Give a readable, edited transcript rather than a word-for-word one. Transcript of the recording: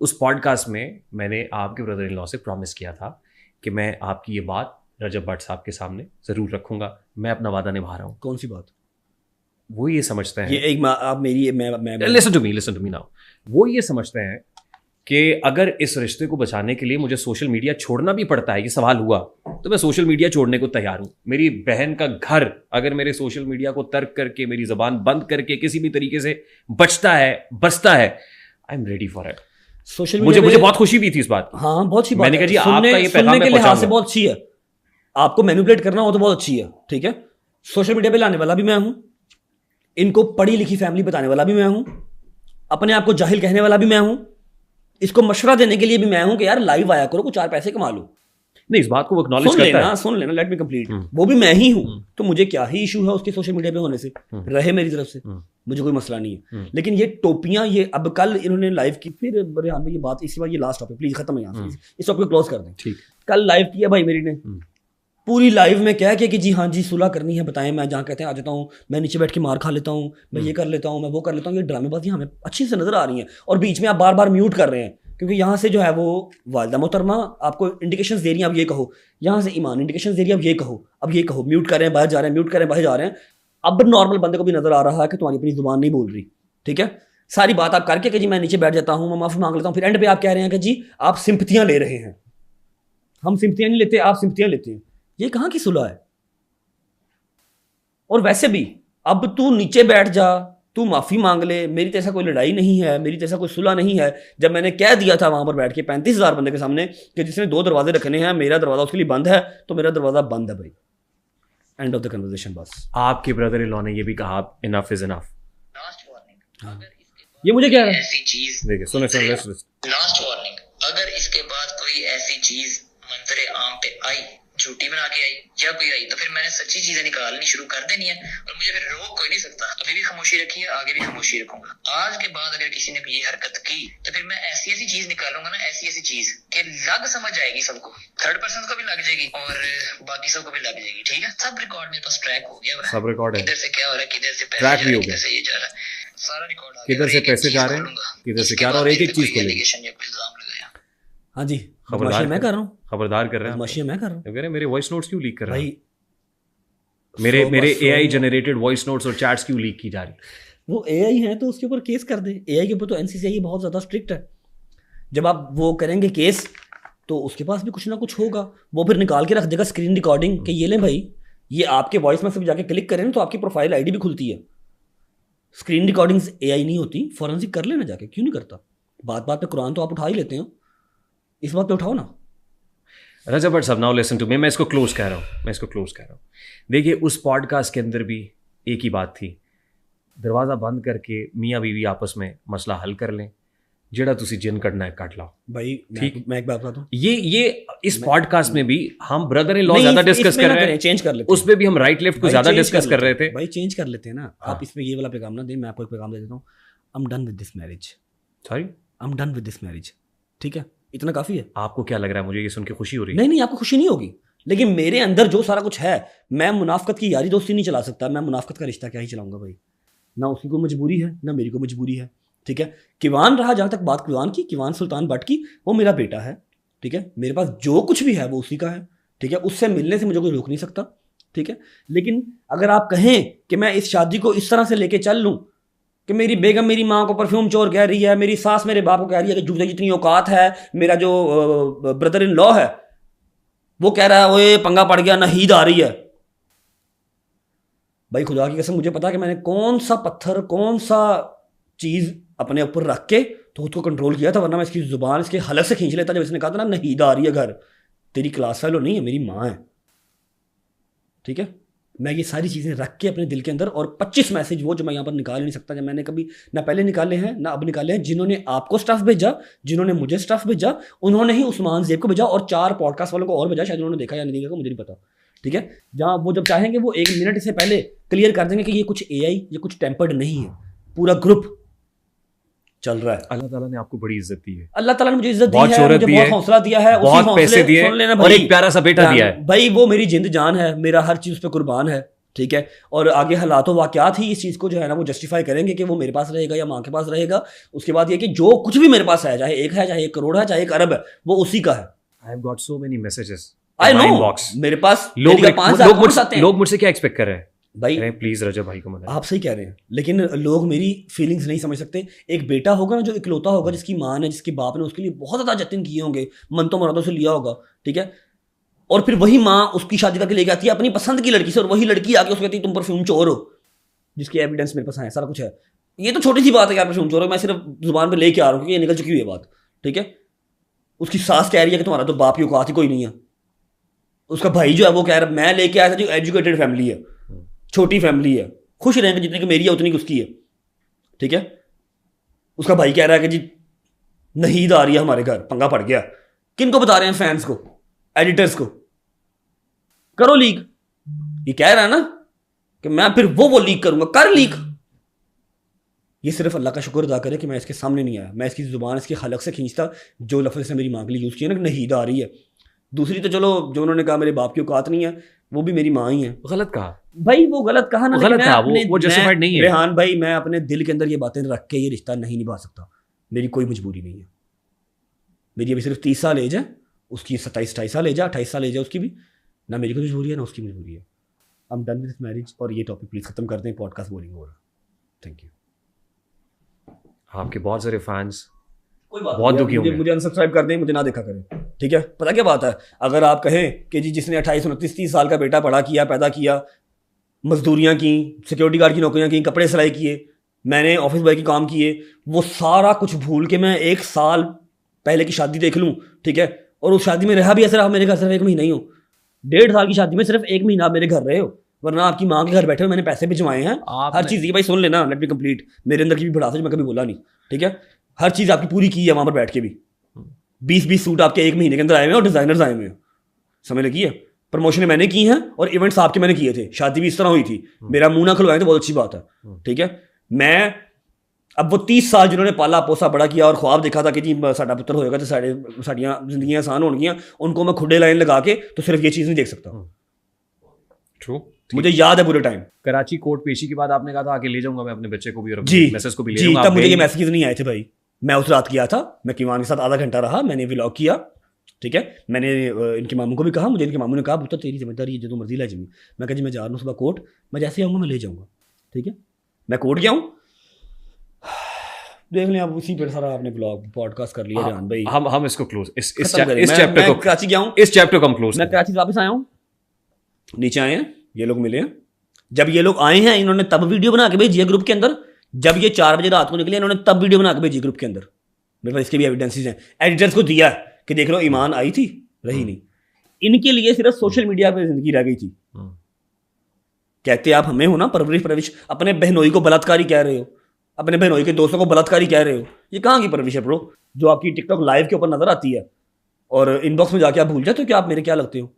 उस पॉडकास्ट में मैंने आपके ब्रदर इन लॉ से प्रॉमिस किया था कि मैं आपकी ये बात रजब भट्ट साहब के सामने ज़रूर रखूंगा। मैं अपना वादा निभा रहा हूँ। कौन सी बात? वो ये समझते हैं, ये एक आप मेरी मैं लिसन टू मी नाउ। वो ये समझते हैं कि अगर इस रिश्ते को बचाने के लिए मुझे सोशल मीडिया छोड़ना भी पड़ता है, ये सवाल हुआ, तो मैं सोशल मीडिया छोड़ने को तैयार हूं। मेरी बहन का घर अगर मेरे सोशल मीडिया को तर्क करके, मेरी जबान बंद करके किसी भी तरीके से बचता है, I am ready for it. Social मुझे बहुत खुशी भी थी इस बात की। हाँ, बहुत अच्छी बात। मैंने कहा जी आपका ये पैगाम के लिहाज से बहुत अच्छी है। आपको मैनिपुलेट करना हो तो बहुत अच्छी है, ठीक है। सोशल मीडिया पे लाने वाला भी मैं हूं, इनको पढ़ी लिखी फैमिली बताने वाला भी मैं हूं, अपने आप को जाहिल कहने वाला भी मैं हूं, इसको मशवरा देने के लिए भी मैं हूं कि यार लाइव आया करो, कुछ 4 पैसे कमा लो। नहीं, इस बात को वो एक्नॉलेज करता है। सुन लेना, लेट मी कंप्लीट। वो भी मैं ही हूं, तो मुझे क्या ही इशू है उसके सोशल मीडिया पे होने से, रहे मेरी तरफ से, मुझे कोई मसला नहीं है। लेकिन ये टोपियां, ये अब कल इन्होंने लाइव की, फिर रेहान भाई ये बात, इसी बार ये लास्ट टॉपिक प्लीज खत्म है यहाँ से, इस टॉपिक को क्लोज कर दें। ठीक। कल लाइव किया भाई मेरी ने, पूरी लाइव में क्या कि जी हाँ जी सुलह करनी है, बताएं। मैं जहाँ कहते हैं आ जाता हूँ, मैं नीचे बैठ के मार खा लेता हूँ, मैं ये कर लेता हूँ, मैं वो कर लेता हूँ। ये ड्रामेबाजी हमें अच्छी से नजर आ रही है, और बीच में आप बार बार म्यूट कर रहे हैं, क्योंकि यहाँ से जो है वो वालिदा मोहतरमा आपको इंडिकेशंस दे रही हैं, अब ये कहो। यहाँ से ईमान इंडिकेशंस दे रही है, अब ये कहो, म्यूट कर रहे हैं, बाहर जा रहे हैं, म्यूट कर रहे हैं, बाहर जा रहे हैं। अब नॉर्मल बंदे को भी नजर आ रहा है कि तुम्हारी अपनी जुबान नहीं बोल रही, ठीक है। सारी बात आप करके कि जी मैं नीचे बैठ जाता हूँ, मैं माफी मांग लेता हूँ, फिर एंड पे आप कह रहे हैं कि जी आप सिंपतियां ले रहे हैं। हम सिंपतियां नहीं लेते, आप सिंपतियां लेते हैं। ये कहाँ की सुलह है? और वैसे भी अब तू नीचे बैठ जा, तू माफी मांग ले, मेरी तो ऐसा कोई लड़ाई नहीं है, मेरी तो ऐसा कोई सुलह नहीं है। जब मैंने कह दिया था वहां पर बैठ के 35,000 बंदे के सामने कि जिसने 2 दरवाजे रखने हैं, मेरा दरवाजा उसके लिए बंद है, तो मेरा दरवाजा बंद है भाई। End of the conversation. बस आपके ब्रदर इन लॉ ने ये भी कहा, enough is enough. Last warning, ये मुझे क्या है ऐसी चीज, देखिए सुने लास्ट वार्निंग, अगर इसके बाद कोई ऐसी चीज मंजरे आम पे आई, झूठी बना के आई या कोई आई, तो फिर मैंने सच्ची चीजें निकालनी शुरू कर देनी है, और मुझे फिर रोक कोई नहीं सकता। अभी भी खामोशी रखी है, आगे भी खामोशी रखूंगा। आज के बाद अगर किसी ने ये हरकत की, तो फिर मैं ऐसी चीज निकालूंगा ना, ऐसी चीज कि लग समझ आएगी सबको, थर्ड पर्सन को भी लग जाएगी और बाकी सबको भी लग जाएगी, ठीक है। सब रिकॉर्ड मेरे पास ट्रैक हो गया, सब रिकॉर्ड है, किधर से क्या हो रहा है, किधर से पैसे जा रहे हैं, किधर से ये जा रहा है, सारा रिकॉर्ड आ गया, किधर से पैसे जा रहे हैं, किधर से क्या हो रहा है, और एक चीज को एलिगेशन या इल्जाम लगाया। हाँ जी, खबरदार मैं कर रहा हूँ, खबरदार कर रहे हैं, बदमाशी मैं कर रहा हूँ। कह रहे हैं मेरे वॉइस नोट्स क्यों लीक कर रहे हैं भाई, मेरे एआई जनरेटेड वॉइस नोट्स और चैट्स क्यों लीक की जा रही? वो एआई है तो उसके ऊपर केस कर दे। एआई के ऊपर तो एनसीसीआई बहुत ज़्यादा स्ट्रिक्ट है। जब आप वो करेंगे केस, तो उसके पास भी कुछ ना कुछ होगा, वो फिर निकाल के रख देगा स्क्रीन रिकॉर्डिंग कि ये लें भाई, ये आपके वॉइस में से जाके क्लिक करें तो आपकी प्रोफाइल आईडी भी खुलती है। स्क्रीन रिकॉर्डिंग्स एआई नहीं होती, फॉरेंसिक कर लेना जाके, क्यों नहीं करता? बात बात पे कुरान तो आप उठा ही लेते हो, इस बात पे उठाओ ना। रजब भट्ट साहब, नाउ लिसन टू मी, मैं इसको क्लोज कह रहा हूँ, देखिए उस पॉडकास्ट के अंदर भी एक ही बात थी, दरवाज़ा बंद करके मियाँ बीवी आपस में मसला हल कर लें, जेड़ा तुसी जिन कटना है काट लाओ भाई। ठीक, मैं एक बात बताता हूँ, ये इस पॉडकास्ट में भी हम ब्रदर इन लॉ ज्यादा डिस्कस कर रहे हैं, चेंज कर लेते हैं, उसमें भी हम राइट लेफ्ट को ज्यादा डिस्कस कर रहे थे भाई। चेंज कर लेते हैं ना, आप इसमें ये वाला पैगाम ना दें, मैं आपको एक पैगाम दे देता हूँ, I am done with this marriage, sorry I am done with this marriage, ठीक है, इतना काफी है। आपको क्या लग रहा है? मुझे ये सुन के खुशी हो रही है। नहीं, आपको खुशी नहीं होगी, लेकिन मेरे अंदर जो सारा कुछ है, मैं मुनाफकत की यारी दोस्ती नहीं चला सकता, मैं मुनाफकत का रिश्ता क्या ही चलाऊंगा भाई। ना उसकी को मजबूरी है, ना मेरी को मजबूरी है, ठीक है। किवान रहा, जहाँ तक बात किवान की, किवान सुल्तान भट्ट की, वो मेरा बेटा है, ठीक है। मेरे पास जो कुछ भी है वो उसी का है, ठीक है। उससे मिलने से मुझे कोई रोक नहीं सकता, ठीक है। लेकिन अगर आप कहें कि मैं इस शादी को इस तरह से लेके चल लूँ कि मेरी बेगम मेरी माँ को परफ्यूम चोर कह रही है, मेरी सास मेरे बाप को कह रही है कि जूते जितनी औकात है, मेरा जो ब्रदर इन लॉ है वो कह रहा है ओए पंगा पड़ गया, नहीद आ रही है, भाई खुदा की कसम मुझे पता है कि मैंने कौन सा पत्थर, कौन सा चीज अपने ऊपर रख के तो खुद को कंट्रोल किया था, वरना मैं इसकी जुबान इसके हलक से खींच लेता जब इसने कहा था ना नहीद आ रही है घर। तेरी क्लास फेलो नहीं है, मेरी माँ है, ठीक है। मैं ये सारी चीज़ें रख के अपने दिल के अंदर, और 25 मैसेज वो जो मैं यहाँ पर निकाल नहीं सकता, जब मैंने कभी ना पहले निकाले हैं ना अब निकाले हैं, जिन्होंने आपको स्टफ भेजा, जिन्होंने मुझे स्टफ भेजा, उन्होंने ही उस्मान ज़ेब को भेजा, और 4 पॉडकास्ट वालों को और भेजा, शायद उन्होंने देखा या नहीं देखा मुझे नहीं पता, ठीक है। जहाँ वो जब चाहेंगे वो 1 मिनट से पहले क्लियर कर देंगे कि ये कुछ एआई, ये कुछ टेम्पर्ड नहीं है, पूरा ग्रुप चल रहा है। अल्लाह ताला ने आपको बड़ी इज्जत दी है, अल्लाह ताला ने मुझे इज्जत दी बहुत है, शोहरत मुझे दी बहुत है, हौसला दिया है, बहुत पैसे दिए, और एक प्यारा सा बेटा दिया है भाई। वो मेरी जिंद जान है, मेरा हर चीज पे कुर्बान है, ठीक है, और आगे हालात वाक़यात ही इस चीज़ को जो है ना वो जस्टिफाई करेंगे कि वो मेरे पास रहेगा या माँ के पास रहेगा। उसके बाद ये कि जो कुछ भी मेरे पास है, चाहे 1 है, चाहे 1 करोड़ है, चाहे 1 अरब है, वो उसी का है। I have got so many messages I know, मेरे पास लोग मुझसे क्या एक्सपेक्ट कर रहे हैं भाई, प्लीज रजब भाई को मना। आप सही कह रहे हैं, लेकिन लोग मेरी फीलिंग्स नहीं समझ सकते। एक बेटा होगा ना जो इकलौता होगा, जिसकी माँ ने, जिसके बाप ने उसके लिए बहुत ज़्यादा जतन किए होंगे, मन तो मुरादों से लिया होगा, ठीक है, और फिर वही माँ उसकी शादी करके लेके आती है अपनी पसंद की लड़की से, और वही लड़की आके उसको कहती है तुम परफ्यूम चोर हो, जिसकी एविडेंस मेरे पास है, सारा कुछ है। ये तो छोटी सी बात है यार, परफ्यूम चोर हो, मैं सिर्फ जुबान पर लेके आ रहा हूँ क्योंकि ये निकल चुकी हुई है बात, ठीक है। उसकी सास कह रही है कि तुम्हारा तो बाप की औकात ही कोई नहीं है। उसका भाई जो है वो कह रहा है मैं लेके आया था जो एजुकेटेड फैमिली है, छोटी फैमिली है, खुश रहेंगे जितनी की मेरी है उतनी उसकी है, ठीक है। उसका भाई कह रहा है कि जी नहीद आ रही है हमारे घर, पंगा पड़ गया। किनको बता रहे हैं? फैंस को, एडिटर्स को। करो लीक, ये कह रहा है ना कि मैं फिर वो लीक करूंगा, कर लीक। ये सिर्फ अल्लाह का शुक्र अदा करे कि मैं इसके सामने नहीं आया, मैं इसकी जुबान इसकी हलक से खींचता जो लफ्ज़ से मेरी माँ के लिए यूज़ किया ना, नहीद आ रही है। दूसरी तो चलो जो उन्होंने कहा मेरे बाप की औकात नहीं है, वो भी मेरी माँ ही है। गलत कहा भाई, वो गलत कहा ना, गलत कहा, वो जस्टिफाइड नहीं है। रेहान भाई, मैं अपने दिल के अंदर ये बातें रख के ये रिश्ता नहीं निभा सकता, मेरी कोई मजबूरी नहीं है। मेरी अभी सिर्फ 30 साल एज है, उसकी 27-28 साल एज है, 28 साल एज है उसकी भी, ना मेरी कोई मजबूरी है ना उसकी मजबूरी है। I am done with marriage. और ये टॉपिक प्लीज खत्म कर दें, पॉडकास्ट बोरिंग हो रहा। Thank you. आपके बहुत सारे फैंस बहुत दुखी होंगे, मुझे अनसब्सक्राइब कर दें, मुझे ना देखा करें, ठीक है। पता क्या बात है, अगर आप कहें कि जी जिसने 28-29-30 साल का बेटा पढ़ा किया, पैदा किया, मजदूरियाँ की, सिक्योरिटी गार्ड की नौकरियाँ की, कपड़े सिलाई किए, मैंने ऑफिस बॉय के काम किए, वो सारा कुछ भूल के मैं 1 साल पहले की शादी देख लूँ, ठीक है, और उस शादी में रहा भी ऐसे रहा मेरे घर सिर्फ 1 महीना ही हो, 1.5 साल की शादी में सिर्फ 1 महीना आप मेरे घर रहे हो, वरना आपकी माँ के घर बैठे हो, मैंने पैसे भिजवाए हैं, हर चीज़। ये भाई सुन लेना, लेट मी कंप्लीट, मेरे अंदर की भी भड़ास है, मैं कभी बोला नहीं, ठीक है। हर चीज़ आपकी पूरी की है वहाँ पर बैठ के भी। 20-20 सूट आपके 1 महीने के अंदर आए हुए हैं और डिजाइनर्स आए हुए हैं, समझ लगी है। प्रमोशनें मैंने की हैं और इवेंट्स आपके मैंने किए थे, शादी भी इस तरह हुई थी, मेरा मुंह ना खुलवाएं तो बहुत अच्छी बात है, ठीक है। मैं अब वो 30 साल जिन्होंने पाला पोसा बड़ा किया और ख्वाब देखा था कि जी साडा पुत्र होएगा तो साड़ियाँ जिंदगी आसान होंगियां, उनको मैं खुडे लाइन लगा के तो सिर्फ ये चीज़ नहीं देख सकता। ट्रू, मुझे याद है पूरे टाइम कराची कोर्ट पेशी के बाद आपने कहा था आके ले जाऊंगा मैं अपने बच्चे को भी और जी मैसेज को भी ले जी, जाऊंगा। तब मुझे ये मैसेज नहीं आए थे भाई। मैं उस रात गया था, मैं किवान के साथ आधा घंटा रहा, मैंने व्लॉग किया, ठीक है। मैंने इनके मामू को भी कहा, मुझे इनके मामू ने कहा पुत्र तेरी जिम्मेदारी है, जो मर्जी ला जाऊँगी। मैं कहा जी मैं जा रहा हूँ सुबह कोर्ट, मैं जैसे आऊँगा मैं ले जाऊँगा, ठीक है। मैं कोर्ट गया हूँ, देख लें आप उसी पर सारा आपने ब्लॉग पॉडकास्ट कर लिया जान भाई। हम इसको क्लोज, इस चैप्टर को कराची गया हूँ, इस चैप्टर को हम क्लोज। मैं कराची वापस आया हूँ, नीचे आए हैं ये लोग मिले हैं। जब ये लोग आए हैं इन्होंने तब वीडियो बना के भेजी है ग्रुप के अंदर, जब ये 4 बजे रात को निकले इन्होंने तब वीडियो बना के भेजी ग्रुप के अंदर। मेरे पास इसके भी एविडेंसेस हैं, एडिटर्स को दिया कि देख लो ईमान आई थी, रही नहीं। इनके लिए सिर्फ सोशल मीडिया पे जिंदगी रह गई थी। कहते आप हमें हो ना परवरिश, अपने बहनोई को बलात्कारी कह रहे हो, अपने बहनोई के दोस्तों को बलात्कारी कह रहे हो, ये कहाँ की परवरिश है ब्रो, जो आपकी टिकटॉक लाइव के ऊपर नजर आती है और इनबॉक्स में जाके आप भूल जाते हो कि आप मेरे क्या लगते हो।